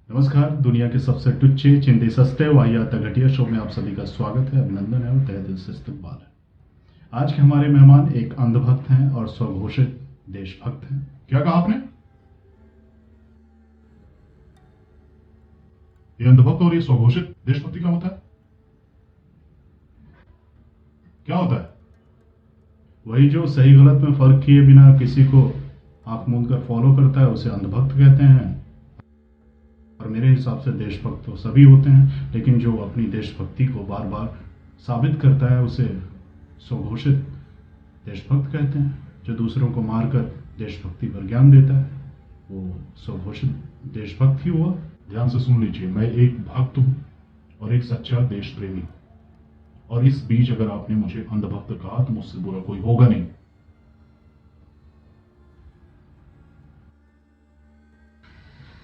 नमस्कार, दुनिया के सबसे टुच्चे चिंदी सस्ते वाहियात घटिया शो में आप सभी का स्वागत है, अभिनंदन है और तहे दिल से इस्तकबाल है। आज के हमारे मेहमान एक अंधभक्त हैं और स्वघोषित देशभक्त हैं। क्या कहा आपने? ये अंधभक्त और ये स्वघोषित देशभक्ति क्या होता है? क्या होता है? वही जो सही गलत में फर्क किए बिना किसी को आंख मूंद कर फॉलो करता है उसे अंधभक्त कहते हैं। और मेरे हिसाब से देशभक्त तो सभी होते हैं, लेकिन जो अपनी देशभक्ति को बार बार साबित करता है उसे स्वघोषित देशभक्त कहते हैं। जो दूसरों को मारकर देशभक्ति पर ज्ञान देता है वो स्वघोषित देशभक्त ही हुआ। ध्यान से सुन लीजिए, मैं एक भक्त हूं और एक सच्चा देश प्रेमी हूं, और इस बीच अगर आपने मुझे अंधभक्त कहा तो मुझसे बुरा कोई होगा नहीं।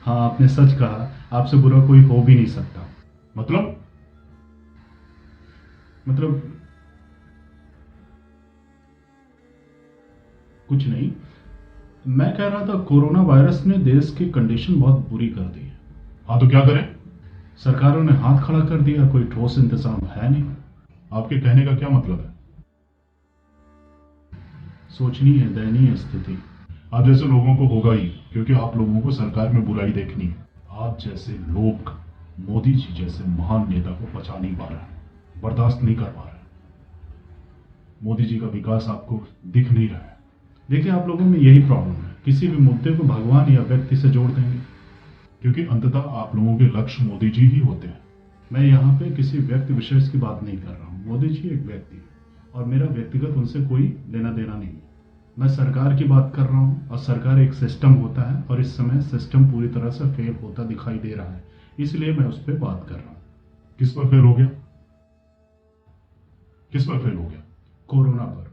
हाँ, आपने सच कहा, आपसे बुरा कोई हो भी नहीं सकता। मतलब कुछ नहीं, मैं कह रहा था कोरोना वायरस ने देश की कंडीशन बहुत बुरी कर दी है। हाँ, तो क्या करें? सरकारों ने हाथ खड़ा कर दिया, कोई ठोस इंतजाम है नहीं। आपके कहने का क्या मतलब है? सोचनी है दयनीय स्थिति। आप जैसे लोगों को होगा ही, क्योंकि आप लोगों को सरकार में बुराई देखनी है। आप जैसे लोग मोदी जी जैसे महान नेता को बचा नहीं पा रहे हैं, बर्दाश्त नहीं कर पा रहे हैं। मोदी जी का विकास आपको दिख नहीं रहा है। देखिए, आप लोगों में यही प्रॉब्लम है, किसी भी मुद्दे को भगवान या व्यक्ति से जोड़ देंगे, क्योंकि अंततः आप लोगों के लक्ष्य मोदी जी ही होते हैं। मैं यहाँ पे किसी व्यक्ति विशेष की बात नहीं कर रहा हूँ। मोदी जी एक व्यक्ति है और मेरा व्यक्तिगत उनसे कोई लेना देना नहीं है। मैं सरकार की बात कर रहा हूँ, और सरकार एक सिस्टम होता है और इस समय सिस्टम पूरी तरह से फेल होता दिखाई दे रहा है, इसलिए मैं उस पर बात कर रहा हूँ। किस पर फेल हो गया? किस पर फेल हो गया? कोरोना पर।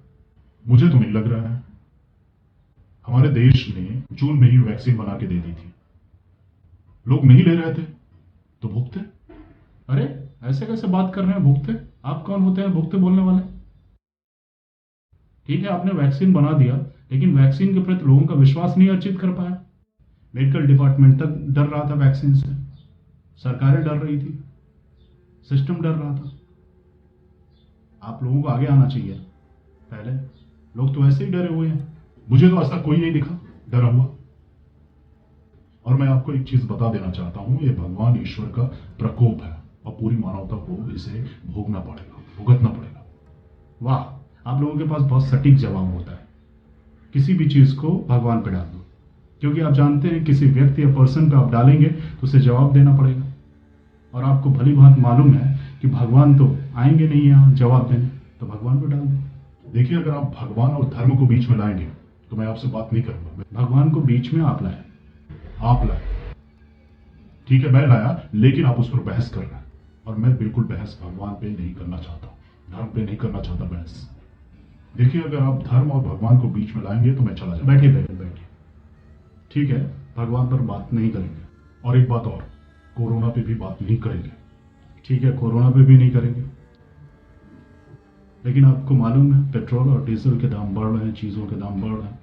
मुझे तो नहीं लग रहा है। हमारे देश ने जून में ही वैक्सीन बना के दे दी थी, लोग नहीं ले रहे थे तो भुगते। अरे ऐसे कैसे बात कर रहे हैं भुगते? आप कौन होते हैं भुगते बोलने वाले? ठीक है, आपने वैक्सीन बना दिया, लेकिन वैक्सीन के प्रति लोगों का विश्वास नहीं अर्जित कर पाया। मेडिकल डिपार्टमेंट तक डर रहा था वैक्सीन से, सरकारें डर रही थी, सिस्टम डर रहा था। आप लोगों को आगे आना चाहिए। पहले लोग तो ऐसे ही डरे हुए हैं। मुझे तो ऐसा कोई नहीं दिखा डरा हुआ। और मैं आपको एक चीज बता देना चाहता हूं, ये भगवान ईश्वर का प्रकोप है और पूरी मानवता को इसे भोगना पड़ेगा, भुगतना पड़ेगा। वाह, आप लोगों के पास बहुत सटीक जवाब होता है। किसी भी चीज को भगवान पे डाल दो, क्योंकि आप जानते हैं किसी व्यक्ति या पर्सन पे आप डालेंगे तो उसे जवाब देना पड़ेगा। और आपको भली भांति मालूम है कि भगवान तो आएंगे नहीं यहाँ जवाब देने, तो भगवान पे डाल दो। देखिए, अगर आप भगवान और धर्म को बीच में लाएंगे तो मैं आपसे बात नहीं करूंगा। भगवान को बीच में आप लाए। आप लाए, ठीक है, मैं लाया, लेकिन आप उस पर बहस कर रहे हैं, और मैं बिल्कुल बहस भगवान पे नहीं करना चाहता, धर्म पे नहीं करना चाहता बहस। देखिए, अगर आप धर्म और भगवान को बीच में लाएंगे तो मैं चला जाऊंगा। बैठिए। ठीक है, भगवान पर बात नहीं करेंगे। और एक बात और, कोरोना पे भी बात नहीं करेंगे। ठीक है, कोरोना पे भी नहीं करेंगे। लेकिन आपको मालूम है पेट्रोल और डीजल के दाम बढ़ रहे हैं, चीजों के दाम बढ़ रहे हैं।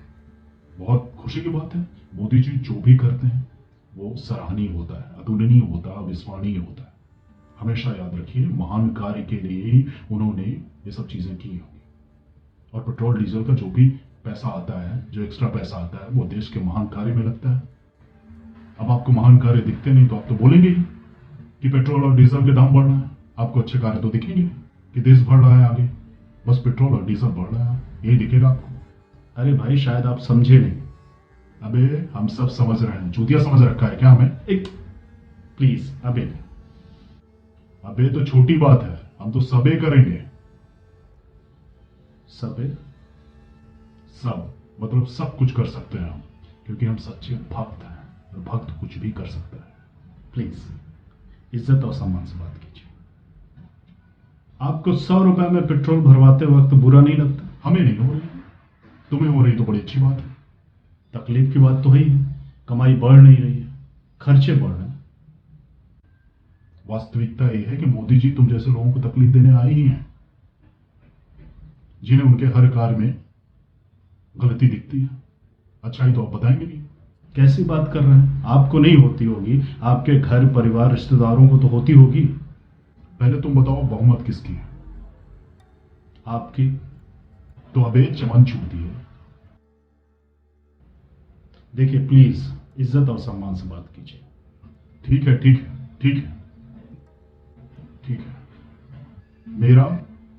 बहुत खुशी की बात है, मोदी जी जो भी करते हैं वो सराहनीय होता है, अतुलनीय होता है, अविस्मरणीय होता है। हमेशा याद रखिए, महान कार्य के लिए ही उन्होंने ये सब चीजें की होंगी। और पेट्रोल डीजल का जो भी पैसा आता है, जो एक्स्ट्रा पैसा आता है, वो देश के महान कार्य में लगता है। अब आपको महान कार्य दिखते नहीं तो आप तो बोलेंगे ही कि पेट्रोल और डीजल के दाम बढ़ रहे हैं। आपको अच्छे कार्य तो दिखेंगे कि देश बढ़ रहा है आगे, बस पेट्रोल और डीजल बढ़ रहा है, यही दिखेगा आपको। अरे भाई, शायद आप समझे नहीं। अबे हम सब समझ रहे हैं, चूतिया समझ रखा है क्या हमें? एक प्लीज, अबे तो छोटी बात है, हम तो सबे करेंगे। सबे? सब मतलब सब कुछ कर सकते हैं हम, क्योंकि हम सच्चे भक्त हैं, और भक्त कुछ भी कर सकता है। प्लीज इज्जत और सम्मान से बात कीजिए। आपको 100 रुपए में पेट्रोल भरवाते वक्त बुरा नहीं लगता? हमें नहीं हो रही, तुम्हें हो रही तो बड़ी अच्छी बात है। तकलीफ की बात तो है ही, कमाई बढ़ नहीं रही है, खर्चे बढ़ रहे हैं। वास्तविकता यह है कि मोदी जी तुम जैसे लोगों को तकलीफ देने आए ही हैं, जिन्हें उनके हर कार्य में गलती दिखती है। अच्छाई तो आप बताएंगे नहीं। कैसी बात कर रहे हैं? आपको नहीं होती होगी, आपके घर परिवार रिश्तेदारों को तो होती होगी। पहले तुम बताओ बहुमत किसकी है? आपकी। तो अबे चमन छूटती है। देखिए प्लीज, इज्जत और सम्मान से बात कीजिए। ठीक है ठीक है ठीक है ठीक है। मेरा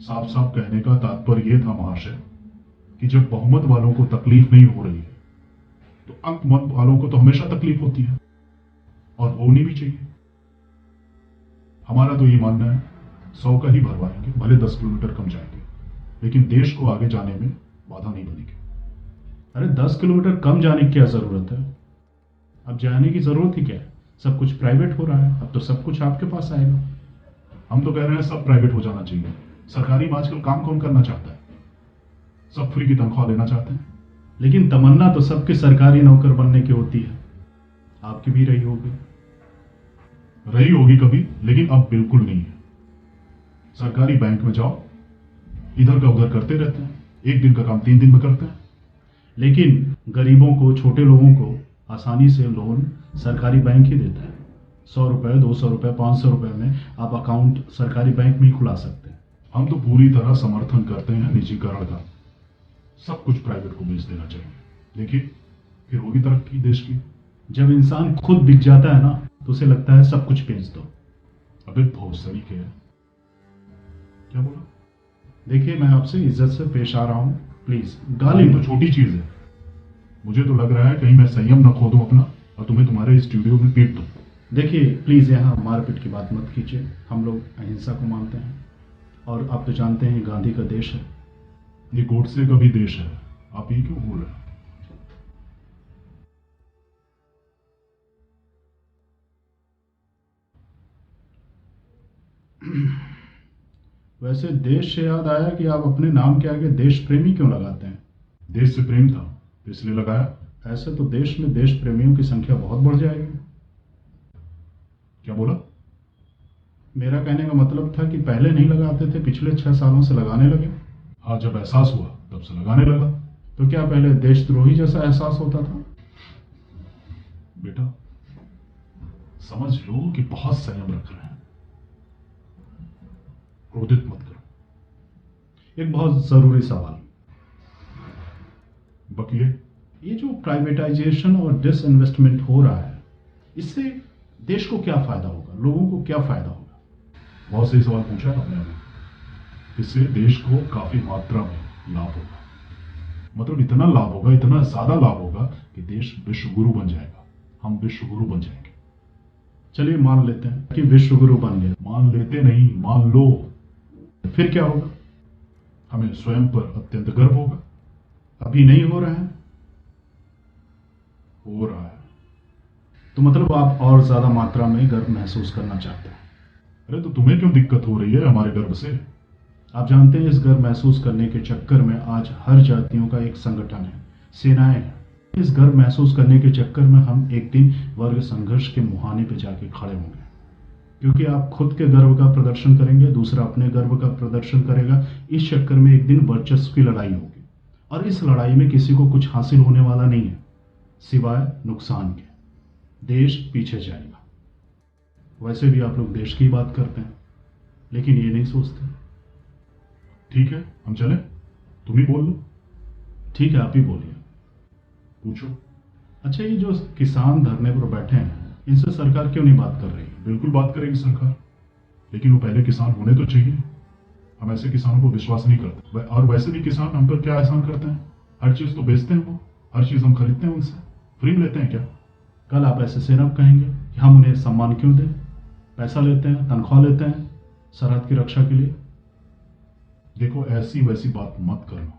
साफ साफ कहने का तात्पर्य यह था महाशय कि जब बहुमत वालों को तकलीफ नहीं हो रही है तो अल्पमत वालों को तो हमेशा तकलीफ होती है, और होनी भी चाहिए। हमारा तो ये मानना है 100 का ही भरवाएंगे, भले 10 किलोमीटर कम जाएंगे, लेकिन देश को आगे जाने में बाधा नहीं बनेगी। अरे 10 किलोमीटर कम जाने की क्या जरूरत है? अब जाने की जरूरत ही क्या है? सब कुछ प्राइवेट हो रहा है, अब तो सब कुछ आपके पास आएगा। हम तो कह रहे हैं सब प्राइवेट हो जाना चाहिए। सरकारी में आजकल काम कौन करना चाहता है? सब फ्री की तनख्वाह लेना चाहते हैं। लेकिन तमन्ना तो सबके सरकारी नौकर बनने की होती है, आपकी भी रही होगी। रही होगी कभी, लेकिन अब बिल्कुल नहीं है। सरकारी बैंक में जाओ, इधर का उधर करते रहते हैं, एक दिन का काम 3 दिन में करते हैं। लेकिन गरीबों को, छोटे लोगों को आसानी से लोन सरकारी बैंक ही देता है। 100 रुपए, 200 रुपए, 500 रुपए में आप अकाउंट सरकारी बैंक में ही खुला सकते हैं। हम तो पूरी तरह समर्थन करते हैं निजीकरण का। सब कुछ प्राइवेट को बेच देना चाहिए। देखिए फिर होगी तरक्की देश की। जब इंसान खुद बिक जाता है ना, तो उसे लगता है सब कुछ बेच दो। अबे भोसड़ी के क्या बोला? देखिए मैं आपसे इज्जत से पेश आ रहा हूं, प्लीज गाली गाली तो मत। छोटी चीज है। मुझे तो लग रहा है कहीं मैं संयम न खो दूं अपना और तुम्हें तुम्हारे स्टूडियो में पीट दूं। देखिए प्लीज यहाँ मारपीट की बात मत कीजिए। हम लोग अहिंसा को मानते हैं, और आप तो जानते हैं गांधी का देश है। ये गोडसे का भी देश है, आप ये क्यों बोल रहे हैं? वैसे देश से याद आया कि आप अपने नाम के आगे देश प्रेमी क्यों लगाते हैं? देश से प्रेम था तो इसलिए लगाया। ऐसे तो देश में देश प्रेमियों की संख्या बहुत बढ़ जाएगी। क्या बोला? मेरा कहने का मतलब था कि पहले नहीं लगाते थे, पिछले 6 सालों से लगाने लगे। हाँ, जब एहसास हुआ तब से लगाने लगा। तो क्या पहले देशद्रोही जैसा एहसास होता था? बेटा समझ लो कि बहुत संयम रख रहे हैं, क्रोधित मत करो। एक बहुत जरूरी सवाल, बकिए। ये जो प्राइवेटाइजेशन और डिसइन्वेस्टमेंट हो रहा है, इससे देश को क्या फायदा होगा, लोगों को क्या फायदा होगा? बहुत सही सवाल पूछा है आपने अभी। इससे देश को काफी मात्रा में लाभ होगा। मतलब इतना लाभ होगा, इतना ज्यादा लाभ होगा कि देश विश्व गुरु बन जाएगा। हम विश्व गुरु बन जाएंगे। चलिए मान लेते हैं कि विश्व गुरु बन गए। मान लेते नहीं, मान लो। फिर क्या होगा? हमें स्वयं पर अत्यंत गर्व होगा। अभी नहीं हो रहा है? हो रहा है। तो मतलब आप और ज्यादा मात्रा में गर्व महसूस करना चाहते हैं? अरे तो तुम्हें क्यों दिक्कत हो रही है हमारे गर्व से? आप जानते हैं इस गर्व महसूस करने के चक्कर में आज हर जातियों का एक संगठन है, सेनाएं हैं। इस गर्व महसूस करने के चक्कर में हम एक दिन वर्ग संघर्ष के मुहाने पे जाके खड़े होंगे, क्योंकि आप खुद के गर्व का प्रदर्शन करेंगे, दूसरा अपने गर्व का प्रदर्शन करेगा। इस चक्कर में एक दिन वर्चस्व की लड़ाई होगी, और इस लड़ाई में किसी को कुछ हासिल होने वाला नहीं है सिवाय नुकसान के। देश पीछे जाएगा। वैसे भी आप लोग देश की बात करते हैं, लेकिन ये नहीं सोचते। ठीक है, हम चलें? तुम ही बोल लो। ठीक है, आप ही बोलिए। पूछो। अच्छा, ये जो किसान धरने पर बैठे हैं, इनसे सरकार क्यों नहीं बात कर रही? बिल्कुल बात करेगी सरकार, लेकिन वो पहले किसान होने तो चाहिए। हम ऐसे किसानों को विश्वास नहीं करते। और वैसे भी किसान हम पर क्या एहसान करते हैं? हर चीज तो बेचते हैं वो, हर चीज हम खरीदते हैं उनसे। फ्री में लेते हैं क्या? कल आप ऐसे सेना कहेंगे कि हम उन्हें सम्मान क्यों दें? पैसा लेते हैं, तनख्वाह लेते हैं सरहद की रक्षा के लिए। देखो ऐसी वैसी बात मत करना।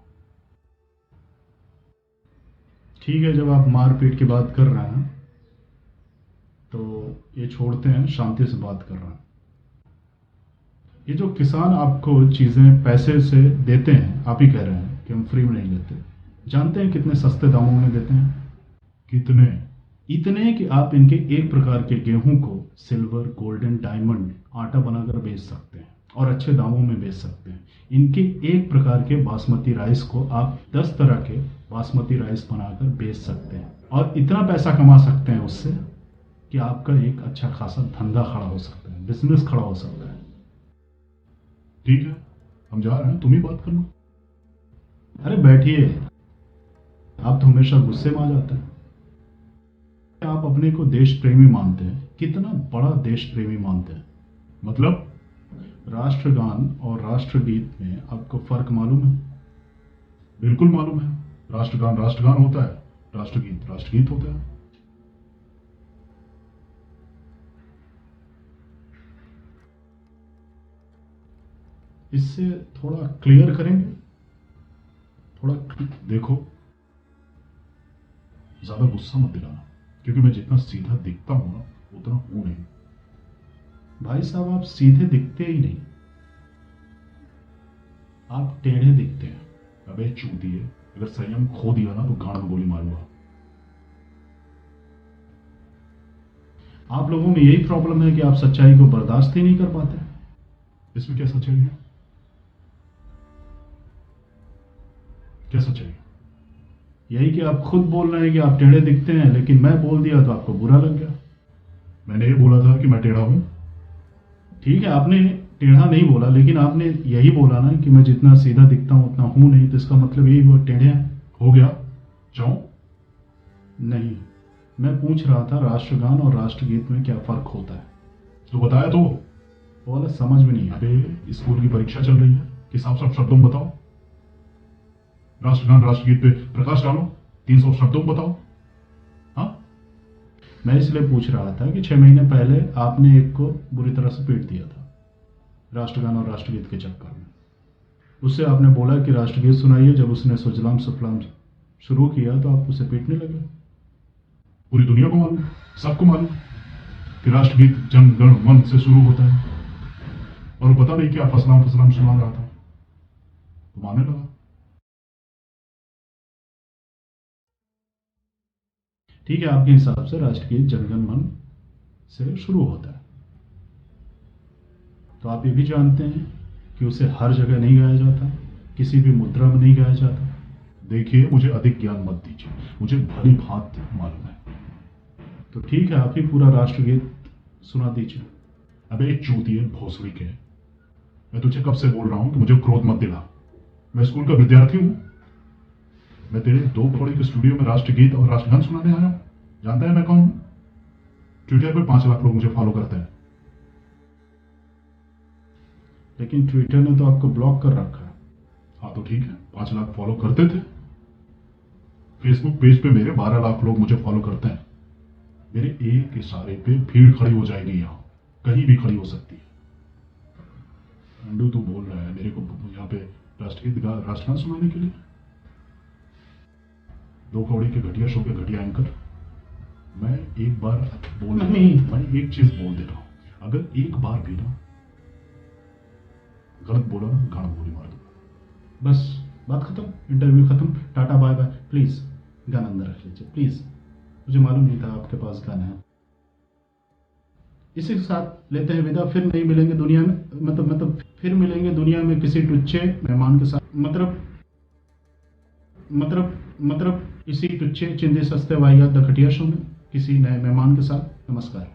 ठीक है, जब आप मारपीट की बात कर रहे हैं तो ये छोड़ते हैं, शांति से बात कर रहे हैं। ये जो किसान आपको चीजें पैसे से देते हैं, आप ही कह रहे हैं कि हम फ्री में नहीं लेते। जानते हैं कितने सस्ते दामों में देते हैं? कितने? इतने कि आप इनके एक प्रकार के गेहूं को सिल्वर, गोल्डन, डायमंड, आटा बनाकर बेच सकते हैं। और अच्छे दामों में बेच सकते हैं। इनके एक प्रकार के बासमती राइस को आप 10 तरह के बासमती राइस बनाकर बेच सकते हैं और इतना पैसा कमा सकते हैं उससे कि आपका एक अच्छा खासा धंधा खड़ा हो सकता है, बिजनेस खड़ा हो सकता है। ठीक है, हम जा रहे हैं, तुम ही बात कर लो। अरे बैठिए, आप तो हमेशा गुस्से में आ जाते हैं। आप अपने को देश प्रेमी मानते हैं, कितना बड़ा देश प्रेमी मानते हैं। मतलब राष्ट्रगान और राष्ट्रगीत में आपको फर्क मालूम है? बिल्कुल मालूम है, राष्ट्रगान राष्ट्रगान होता है, राष्ट्रगीत राष्ट्रगीत होता है। इससे थोड़ा क्लियर करेंगे? थोड़ा देखो, ज्यादा गुस्सा मत दिलाना, क्योंकि मैं जितना सीधा दिखता हूं ना उतना हूं नहीं। भाई साहब, आप सीधे दिखते ही नहीं, आप टेढ़े दिखते हैं। अबे चूतिए, अगर संयम खो दिया ना तो गांड में गोली मारूंगा। आप लोगों में यही प्रॉब्लम है कि आप सच्चाई को बर्दाश्त ही नहीं कर पाते। इसमें क्या सच्चाई है? क्या सच्चाई है? यही कि आप खुद बोल रहे हैं कि आप टेढ़े दिखते हैं, लेकिन मैं बोल दिया तो आपको बुरा लग गया। मैंने ये बोला था कि मैं टेढ़ा हूं। ठीक है, आपने टेढ़ा नहीं बोला, लेकिन आपने यही बोला ना कि मैं जितना सीधा दिखता हूं उतना हूं नहीं, तो इसका मतलब यही हुआ टेढ़े हैं। हो गया, जाऊं? नहीं, मैं पूछ रहा था राष्ट्रगान और राष्ट्रगीत में क्या फर्क होता है। तो बताया तो। वो वाला समझ में नहीं आया। अबे स्कूल की परीक्षा चल रही है कि साफ साफ शब्दों में बताओ। राष्ट्रगान राष्ट्रगीत पे प्रकाश डालो, 300 शब्दों में बताओ। हाँ, मैं इसलिए पूछ रहा था कि 6 महीने पहले आपने एक को बुरी तरह से पीट दिया था राष्ट्रगान और राष्ट्रगीत के चक्कर में। उससे आपने बोला कि राष्ट्रगीत सुनाइए, जब उसने सुजलाम सुफलाम शुरू किया तो आप उसे पीटने लगे। पूरी दुनिया को मालूम, सबको मालूम कि राष्ट्रगीत जन गण मन से शुरू होता है, और पता नहीं क्या फसलाम फसलाम सुना रहा था, तो मानने लगा। ठीक है, आपके हिसाब से राष्ट्रगीत जनगण मन से शुरू होता है, तो आप ये भी जानते हैं कि उसे हर जगह नहीं गाया जाता, किसी भी मुद्रा में नहीं गाया जाता। देखिए, मुझे अधिक ज्ञान मत दीजिए, मुझे भली भांति मालूम है। तो ठीक है, आप ही पूरा राष्ट्रगीत सुना दीजिए। अबे चूतिए भोसड़ी के, मैं तुझे कब से बोल रहा हूं कि मुझे क्रोध मत दिला। मैं स्कूल का विद्यार्थी हूं। मैं तेरे 2 करोड़ के स्टूडियो में राष्ट्रगीत और राष्ट्रगान सुनाने आया हूं। जानता है मैं कौन हूं? ट्विटर पे 5 लाख लोग मुझे फॉलो करते हैं। लेकिन ट्विटर ने तो आपको ब्लॉक कर रखा है। हाँ तो ठीक है, 5 लाख फॉलो करते थे। फेसबुक पेज पे मेरे 12 लाख लोग मुझे फॉलो करते हैं। मेरे एक इशारे पे भीड़ खड़ी हो जाएगी, यहां कहीं भी खड़ी हो सकती है। अंडू तू बोल रहा है मेरे को यहाँ पे राष्ट्रगीत राष्ट्रगान सुनाने के लिए? 2 कौड़ी के घटिया शो के घटिया एंकर। मैं एक बार बोल नहीं। मैं एक चीज बोल दे रहा हूं, अगर एक बार भी ना गलत बोला ना तो गाना गोली मार दूंगा। बस, बात खत्म, इंटरव्यू खत्म, टाटा बाय बाय। प्लीज गाना अंदर रख लीजिए प्लीज, मुझे मालूम नहीं था आपके पास गाना है। इसी के साथ लेते हैं विदा, फिर नहीं मिलेंगे दुनिया में, मतलब फिर मिलेंगे दुनिया में किसी टुच्चे मेहमान के साथ, मतलब इसी टुच्चे चिंदे सस्ते वाहियात द खटिया शो में किसी नए मेहमान के साथ। नमस्कार।